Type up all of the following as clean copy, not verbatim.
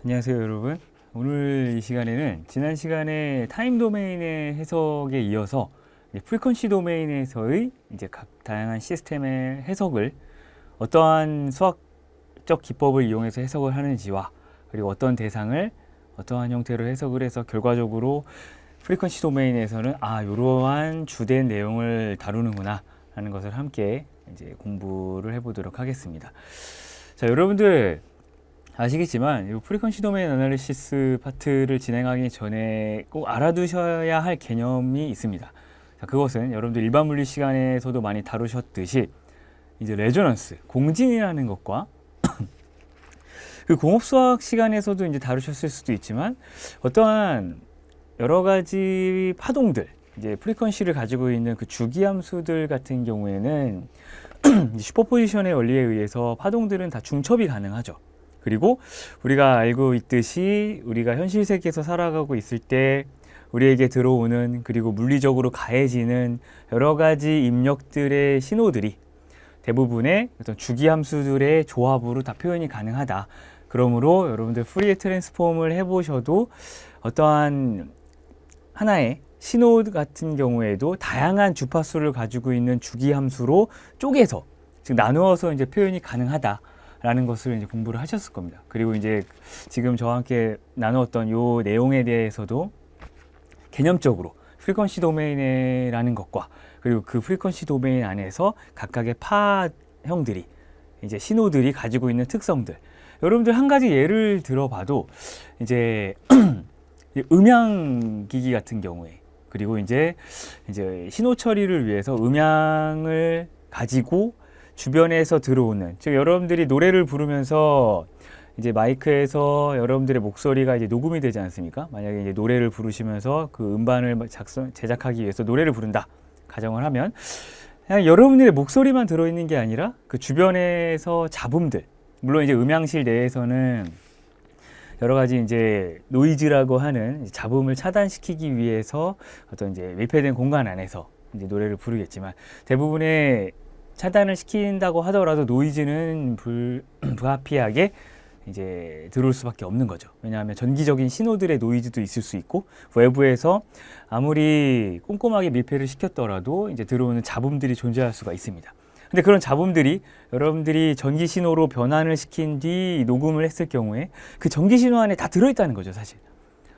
안녕하세요, 여러분. 오늘 이 시간에는 지난 시간에 타임 도메인의 해석에 이어서 프리퀀시 도메인에서의 이제 각 다양한 시스템의 해석을 어떠한 수학적 기법을 이용해서 해석을 하는지와 그리고 어떤 대상을 어떠한 형태로 해석을 해서 결과적으로 프리퀀시 도메인에서는 이러한 주된 내용을 다루는구나 라는 것을 함께 이제 공부를 해보도록 하겠습니다. 자, 여러분들 아시겠지만 이 프리퀀시 도메인 애널리시스 파트를 진행하기 전에 꼭 알아두셔야 할 개념이 있습니다. 자, 그것은 여러분들 일반 물리 시간에서도 많이 다루셨듯이 이제 레조넌스, 공진이라는 것과 그 공업수학 시간에서도 이제 다루셨을 수도 있지만 어떠한 여러 가지 파동들, 이제 프리퀀시를 가지고 있는 그 주기함수들 같은 경우에는 슈퍼포지션의 원리에 의해서 파동들은 다 중첩이 가능하죠. 그리고 우리가 알고 있듯이 우리가 현실 세계에서 살아가고 있을 때 우리에게 들어오는 그리고 물리적으로 가해지는 여러 가지 입력들의 신호들이 대부분의 어떤 주기함수들의 조합으로 다 표현이 가능하다. 그러므로 여러분들 푸리에 트랜스폼을 해보셔도 어떠한 하나의 신호 같은 경우에도 다양한 주파수를 가지고 있는 주기함수로 쪼개서 즉 나누어서 이제 표현이 가능하다. 라는 것을 이제 공부를 하셨을 겁니다. 그리고 이제 지금 저와 함께 나누었던 요 내용에 대해서도 개념적으로 프리퀀시 도메인이라는 것과 그리고 그 프리퀀시 도메인 안에서 각각의 파형들이 이제 신호들이 가지고 있는 특성들. 여러분들 한 가지 예를 들어봐도 이제 음향기기 같은 경우에 그리고 이제 신호 처리를 위해서 음향을 가지고 주변에서 들어오는, 즉 여러분들이 노래를 부르면서 이제 마이크에서 여러분들의 목소리가 이제 녹음이 되지 않습니까? 만약에 이제 노래를 부르시면서 그 음반을 제작하기 위해서 노래를 부른다 가정을 하면 그냥 여러분들의 목소리만 들어있는 게 아니라 그 주변에서 잡음들, 물론 이제 음향실 내에서는 여러 가지 이제 노이즈라고 하는 잡음을 차단시키기 위해서 어떤 이제 밀폐된 공간 안에서 이제 노래를 부르겠지만 대부분의 차단을 시킨다고 하더라도 노이즈는 불가피하게 이제 들어올 수밖에 없는 거죠. 왜냐하면 전기적인 신호들의 노이즈도 있을 수 있고 외부에서 아무리 꼼꼼하게 밀폐를 시켰더라도 이제 들어오는 잡음들이 존재할 수가 있습니다. 근데 그런 잡음들이 여러분들이 전기 신호로 변환을 시킨 뒤 녹음을 했을 경우에 그 전기 신호 안에 다 들어있다는 거죠, 사실.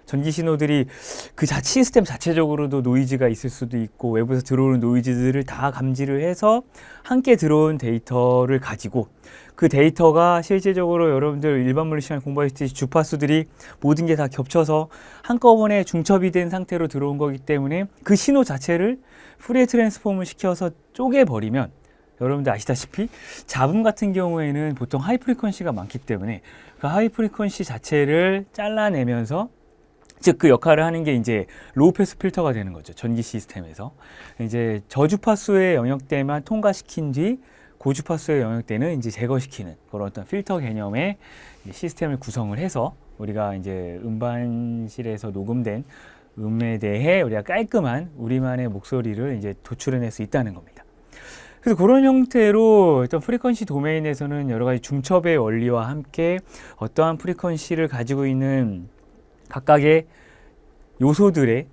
전기 신호들이 그 시스템 자체적으로도 노이즈가 있을 수도 있고 외부에서 들어오는 노이즈들을 다 감지를 해서 함께 들어온 데이터를 가지고 그 데이터가 실제적으로 여러분들 일반 물리 시간 공부하셨듯이 주파수들이 모든 게 다 겹쳐서 한꺼번에 중첩이 된 상태로 들어온 거기 때문에 그 신호 자체를 푸리에 트랜스폼을 시켜서 쪼개버리면 여러분들 아시다시피 잡음 같은 경우에는 보통 하이 프리퀀시가 많기 때문에 그 하이 프리퀀시 자체를 잘라내면서 즉 그 역할을 하는 게 이제 로우 패스 필터가 되는 거죠. 전기 시스템에서 이제 저주파수의 영역대만 통과시킨 뒤 고주파수의 영역대는 이제 제거시키는 그런 어떤 필터 개념의 시스템을 구성을 해서 우리가 이제 음반실에서 녹음된 음에 대해 우리가 깔끔한 우리만의 목소리를 이제 도출해낼 수 있다는 겁니다. 그래서 그런 형태로 일단 프리퀀시 도메인에서는 여러 가지 중첩의 원리와 함께 어떠한 프리퀀시를 가지고 있는 각각의 요소들의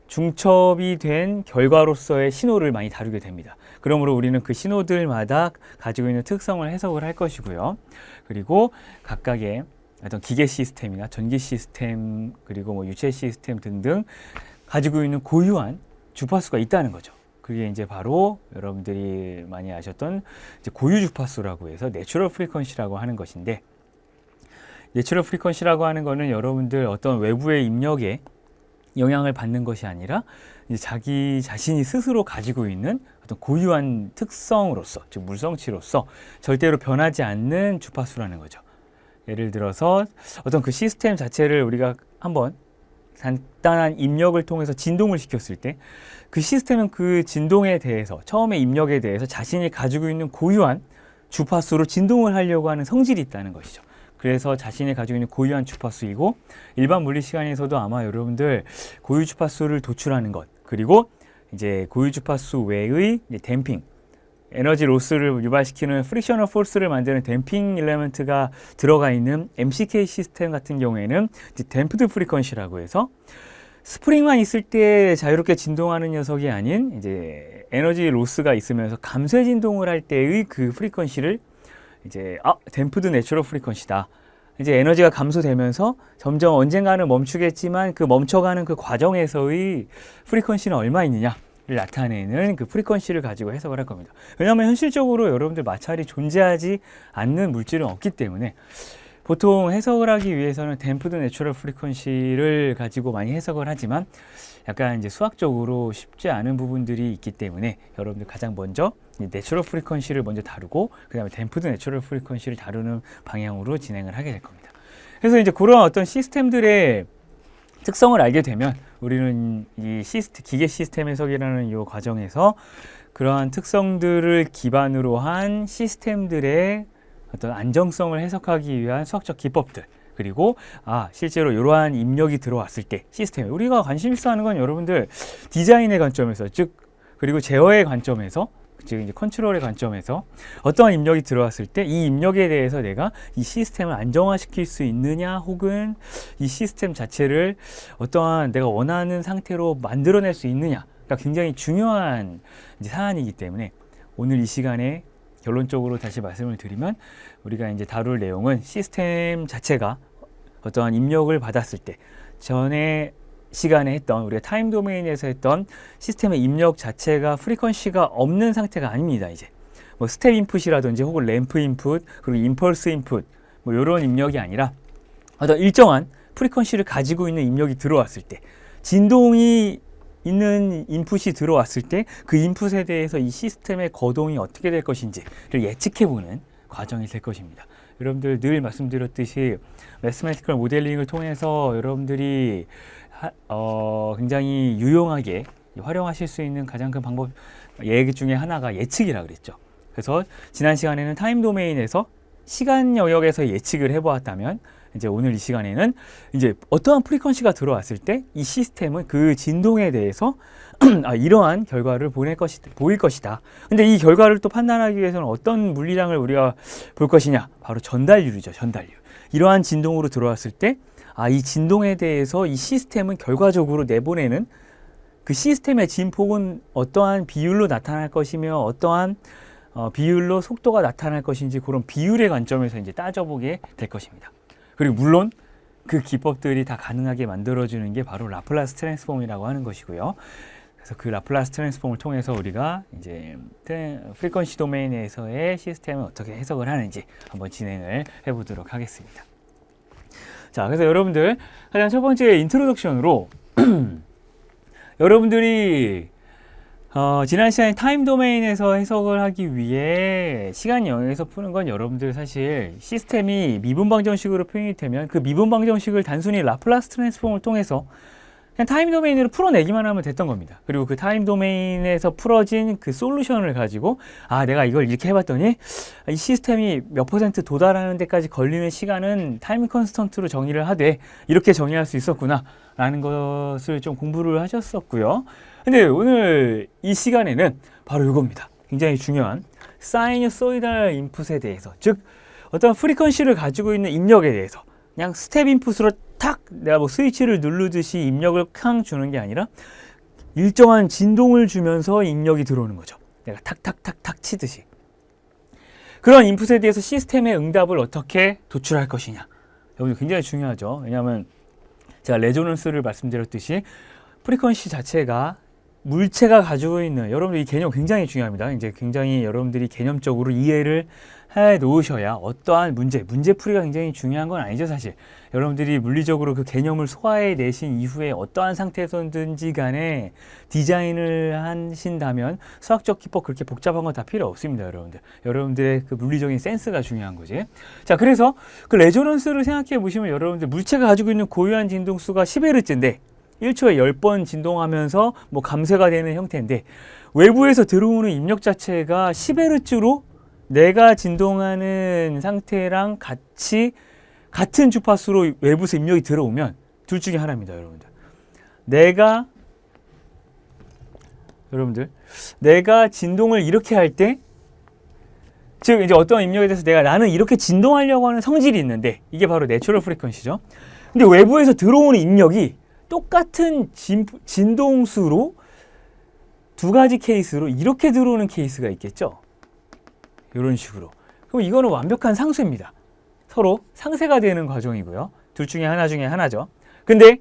중첩이 된 결과로서의 신호를 많이 다루게 됩니다. 그러므로 우리는 그 신호들마다 가지고 있는 특성을 해석을 할 것이고요. 그리고 각각의 어떤 기계 시스템이나 전기 시스템 그리고 뭐 유체 시스템 등등 가지고 있는 고유한 주파수가 있다는 거죠. 그게 이제 바로 여러분들이 많이 아셨던 이제 고유 주파수라고 해서 내추럴 프리퀀시라고 하는 것인데 내추럴 프리퀀시라고 하는 거는 여러분들 어떤 외부의 입력에 영향을 받는 것이 아니라 이제 자기 자신이 스스로 가지고 있는 어떤 고유한 특성으로서, 즉 물성치로서 절대로 변하지 않는 주파수라는 거죠. 예를 들어서 어떤 그 시스템 자체를 우리가 한번 간단한 입력을 통해서 진동을 시켰을 때 그 시스템은 그 진동에 대해서 처음에 입력에 대해서 자신이 가지고 있는 고유한 주파수로 진동을 하려고 하는 성질이 있다는 것이죠. 그래서 자신이 가지고 있는 고유한 주파수이고 일반 물리 시간에서도 아마 여러분들 고유 주파수를 도출하는 것 그리고 이제 고유 주파수 외의 이제 댐핑 에너지 로스를 유발시키는 프릭셔널 포스를 만드는 댐핑 일레먼트가 들어가 있는 MCK 시스템 같은 경우에는 이제 댐프드 프리퀀시라고 해서 스프링만 있을 때 자유롭게 진동하는 녀석이 아닌 이제 에너지 로스가 있으면서 감쇄 진동을 할 때의 그 프리퀀시를 이제 댐프드 내추럴 프리퀀시다. 이제 에너지가 감소되면서 점점 언젠가는 멈추겠지만 그 멈춰가는 그 과정에서의 프리퀀시는 얼마 있느냐를 나타내는 그 프리퀀시를 가지고 해석을 할 겁니다. 왜냐하면 현실적으로 여러분들 마찰이 존재하지 않는 물질은 없기 때문에 보통 해석을 하기 위해서는 댐프드 내추럴 프리퀀시를 가지고 많이 해석을 하지만 약간 이제 수학적으로 쉽지 않은 부분들이 있기 때문에 여러분들 가장 먼저 내추럴 프리퀀시를 먼저 다루고 그 다음에 댐프드 내추럴 프리퀀시를 다루는 방향으로 진행을 하게 될 겁니다. 그래서 이제 그런 어떤 시스템들의 특성을 알게 되면 우리는 이 기계 시스템 해석이라는 이 과정에서 그러한 특성들을 기반으로 한 시스템들의 어떤 안정성을 해석하기 위한 수학적 기법들, 그리고 실제로 이러한 입력이 들어왔을 때 시스템에 우리가 관심 있어 하는 건 여러분들 디자인의 관점에서, 즉 그리고 제어의 관점에서, 즉 이제 컨트롤의 관점에서 어떠한 입력이 들어왔을 때 이 입력에 대해서 내가 이 시스템을 안정화시킬 수 있느냐, 혹은 이 시스템 자체를 어떠한 내가 원하는 상태로 만들어낼 수 있느냐가 굉장히 중요한 이제 사안이기 때문에 오늘 이 시간에 결론적으로 다시 말씀을 드리면 우리가 이제 다룰 내용은 시스템 자체가 어떠한 입력을 받았을 때 전에 시간에 했던 우리가 타임 도메인에서 했던 시스템의 입력 자체가 프리퀀시가 없는 상태가 아닙니다. 이제 뭐 스텝 인풋이라든지 혹은 램프 인풋 그리고 임펄스 인풋 뭐 이런 입력이 아니라 어떤 일정한 프리퀀시를 가지고 있는 입력이 들어왔을 때 진동이 있는 인풋이 들어왔을 때 그 인풋에 대해서 이 시스템의 거동이 어떻게 될 것인지를 예측해보는 과정이 될 것입니다. 여러분들 늘 말씀드렸듯이 매스매티컬 모델링을 통해서 여러분들이 굉장히 유용하게 활용하실 수 있는 가장 큰 방법 중에 하나가 예측이라 그랬죠. 그래서 지난 시간에는 타임 도메인에서 시간 영역에서 예측을 해보았다면 이제 오늘 이 시간에는 이제 어떠한 프리퀀시가 들어왔을 때 이 시스템은 그 진동에 대해서 이러한 결과를 보일 것이다. 근데 이 결과를 또 판단하기 위해서는 어떤 물리량을 우리가 볼 것이냐? 바로 전달률이죠. 전달률. 이러한 진동으로 들어왔을 때 이 진동에 대해서 이 시스템은 결과적으로 내보내는 그 시스템의 진폭은 어떠한 비율로 나타날 것이며 어떠한 비율로 속도가 나타날 것인지 그런 비율의 관점에서 이제 따져보게 될 것입니다. 그리고 물론 그 기법들이 다 가능하게 만들어주는 게 바로 라플라스 트랜스폼이라고 하는 것이고요. 그래서 그 라플라스 트랜스폼을 통해서 우리가 이제 프리퀀시 도메인에서의 시스템을 어떻게 해석을 하는지 한번 진행을 해보도록 하겠습니다. 자, 그래서 여러분들 가장 첫 번째 인트로덕션으로 여러분들이 지난 시간에 타임 도메인에서 해석을 하기 위해 시간 영역에서 푸는 건 여러분들 사실 시스템이 미분 방정식으로 표현이 되면 그 미분 방정식을 단순히 라플라스 트랜스폼을 통해서 그냥 타임 도메인으로 풀어내기만 하면 됐던 겁니다. 그리고 그 타임 도메인에서 풀어진 그 솔루션을 가지고 내가 이걸 이렇게 해봤더니 이 시스템이 몇 퍼센트 도달하는 데까지 걸리는 시간은 타임 컨스턴트로 정의를 하되 이렇게 정의할 수 있었구나 라는 것을 좀 공부를 하셨었고요. 근데 오늘 이 시간에는 바로 이겁니다. 굉장히 중요한 사이누소이달 인풋에 대해서, 즉 어떤 프리퀀시를 가지고 있는 입력에 대해서 그냥 스텝 인풋으로 탁 내가 뭐 스위치를 누르듯이 입력을 캉 주는 게 아니라 일정한 진동을 주면서 입력이 들어오는 거죠. 내가 탁탁탁탁 치듯이. 그런 인풋에 대해서 시스템의 응답을 어떻게 도출할 것이냐. 여기 굉장히 중요하죠. 왜냐하면 제가 레조넌스를 말씀드렸듯이 프리퀀시 자체가 물체가 가지고 있는, 여러분들 이 개념 굉장히 중요합니다. 이제 굉장히 여러분들이 개념적으로 이해를 해 놓으셔야 어떠한 문제풀이가 굉장히 중요한 건 아니죠, 사실. 여러분들이 물리적으로 그 개념을 소화해 내신 이후에 어떠한 상태에서든지 간에 디자인을 하신다면 수학적 기법 그렇게 복잡한 건 다 필요 없습니다, 여러분들. 여러분들의 그 물리적인 센스가 중요한 거지. 자, 그래서 그 레조넌스를 생각해 보시면 여러분들 물체가 가지고 있는 고유한 진동수가 10Hz인데 1초에 10번 진동하면서 뭐 감쇄가 되는 형태인데 외부에서 들어오는 입력 자체가 10Hz로 내가 진동하는 상태랑 같은 주파수로 외부에서 입력이 들어오면 둘 중에 하나입니다, 여러분들. 내가 진동을 이렇게 할 때 즉 이제 어떤 입력에 대해서 나는 이렇게 진동하려고 하는 성질이 있는데 이게 바로 내추럴 프리퀀시죠. 근데 외부에서 들어오는 입력이 똑같은 진동수로 두 가지 케이스로 이렇게 들어오는 케이스가 있겠죠. 이런 식으로. 그럼 이거는 완벽한 상쇄입니다. 서로 상쇄가 되는 과정이고요. 둘 중에 하나죠. 근데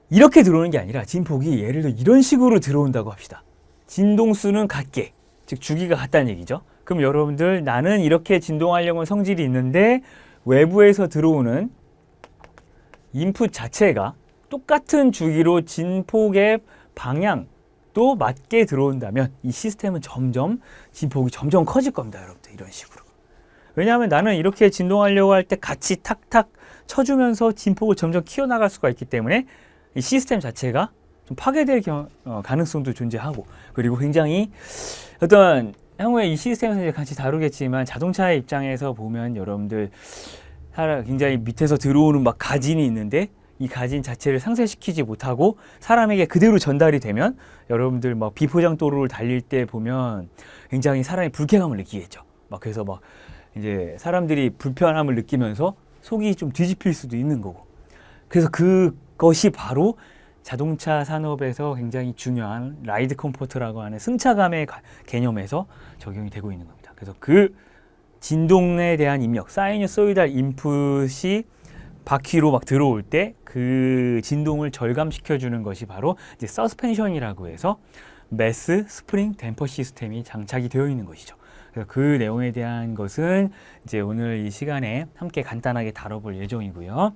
이렇게 들어오는 게 아니라 진폭이 예를 들어 이런 식으로 들어온다고 합시다. 진동수는 같게, 즉 주기가 같다는 얘기죠. 그럼 여러분들 나는 이렇게 진동하려고 하는 성질이 있는데 외부에서 들어오는 인풋 자체가 똑같은 주기로 진폭의 방향도 맞게 들어온다면 이 시스템은 점점 진폭이 점점 커질 겁니다. 여러분들 이런 식으로. 왜냐하면 나는 이렇게 진동하려고 할 때 같이 탁탁 쳐주면서 진폭을 점점 키워나갈 수가 있기 때문에 이 시스템 자체가 좀 파괴될 가능성도 존재하고, 그리고 굉장히 어떤 향후에 이 시스템에서 이제 같이 다루겠지만 자동차의 입장에서 보면 여러분들 굉장히 밑에서 들어오는 막 가진이 있는데 이 가진 자체를 상쇄시키지 못하고 사람에게 그대로 전달이 되면 여러분들 막 비포장 도로를 달릴 때 보면 굉장히 사람이 불쾌감을 느끼겠죠. 막 그래서 막 이제 사람들이 불편함을 느끼면서 속이 좀 뒤집힐 수도 있는 거고. 그래서 그것이 바로 자동차 산업에서 굉장히 중요한 라이드 컴포트라고 하는 승차감의 개념에서 적용이 되고 있는 겁니다. 그래서 그 진동에 대한 입력, 사이누소이달 인풋이 바퀴로 막 들어올 때 그 진동을 절감시켜 주는 것이 바로 이제 서스펜션이라고 해서 매스 스프링 댐퍼 시스템이 장착이 되어 있는 것이죠. 그래서 그 내용에 대한 것은 이제 오늘 이 시간에 함께 간단하게 다뤄볼 예정이고요.